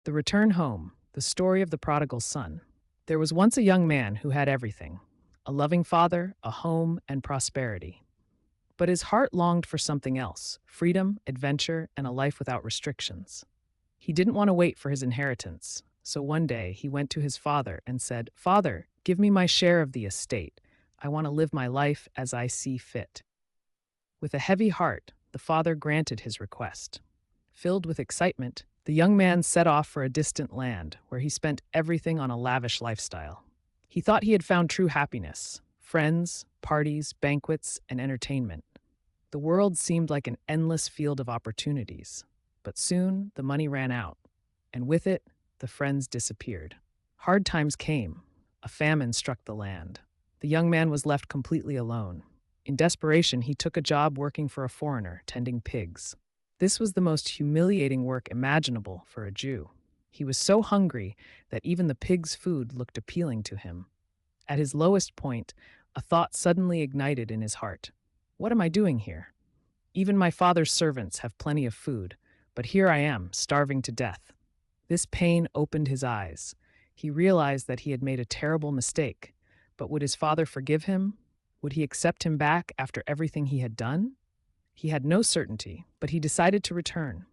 The Return Home, the story of the prodigal son. There was once a young man who had everything: a loving father, a home, and prosperity. But his heart longed for something else: freedom, adventure, and a life without restrictions. He didn't want to wait for his inheritance, so one day he went to his father and said, "Father, give me my share of the estate. I want to live my life as I see fit." With a heavy heart, the father granted his request. Filled with excitement, the young man set off for a distant land where he spent everything on a lavish lifestyle. He thought he had found true happiness: friends, parties, banquets, and entertainment. The world seemed like an endless field of opportunities. But soon the money ran out, and with it, the friends disappeared. Hard times came. A famine struck the land. The young man was left completely alone. In desperation, he took a job working for a foreigner, tending pigs. This was the most humiliating work imaginable for a Jew. He was so hungry that even the pig's food looked appealing to him. At his lowest point, a thought suddenly ignited in his heart. What am I doing here? Even my father's servants have plenty of food, but here I am, starving to death. This pain opened his eyes. He realized that he had made a terrible mistake. But would his father forgive him? Would he accept him back after everything he had done? He had no certainty, but he decided to return.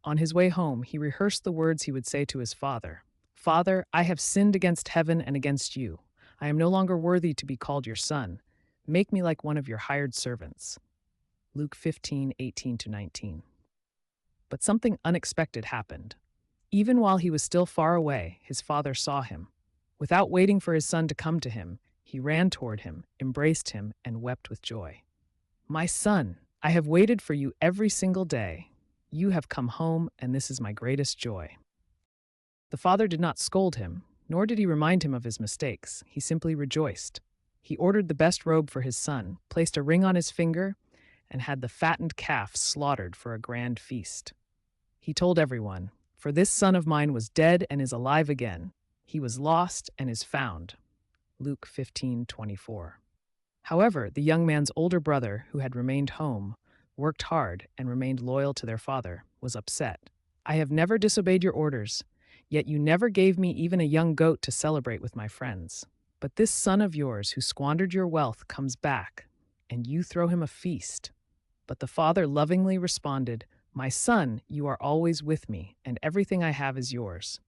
On his way home, he rehearsed the words he would say to his father. "Father, I have sinned against heaven and against you. I am no longer worthy to be called your son. Make me like one of your hired servants." Luke 15:18-19. But something unexpected happened. Even while he was still far away, his father saw him. Without waiting for his son to come to him, he ran toward him, embraced him, and wept with joy. "My son, I have waited for you every single day. You have come home, and this is my greatest joy." The father did not scold him, nor did he remind him of his mistakes. He simply rejoiced. He ordered the best robe for his son, placed a ring on his finger, and had the fattened calf slaughtered for a grand feast. He told everyone, "For this son of mine was dead and is alive again. He was lost and is found." Luke 15:24. However, the young man's older brother, who had remained home, worked hard, and remained loyal to their father, was upset. "I have never disobeyed your orders, yet you never gave me even a young goat to celebrate with my friends. But this son of yours who squandered your wealth comes back, and you throw him a feast." But the father lovingly responded, "My son, you are always with me, and everything I have is yours.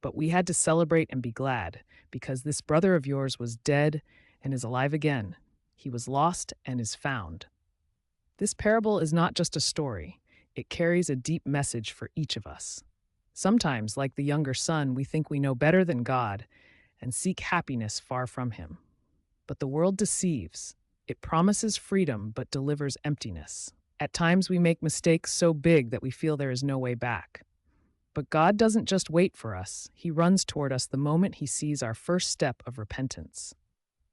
But we had to celebrate and be glad, because this brother of yours was dead and is alive again. He was lost and is found." This parable is not just a story. It carries a deep message for each of us. Sometimes, like the younger son, we think we know better than God and seek happiness far from him. But the world deceives. It promises freedom but delivers emptiness. At times we make mistakes so big that we feel there is no way back. But God doesn't just wait for us. He runs toward us the moment he sees our first step of repentance.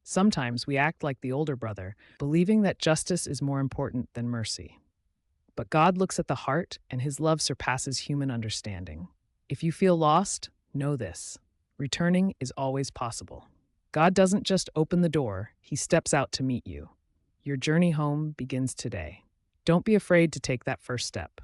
Sometimes we act like the older brother, believing that justice is more important than mercy. But God looks at the heart, and his love surpasses human understanding. If you feel lost, know this: returning is always possible. God doesn't just open the door, he steps out to meet you. Your journey home begins today. Don't be afraid to take that first step.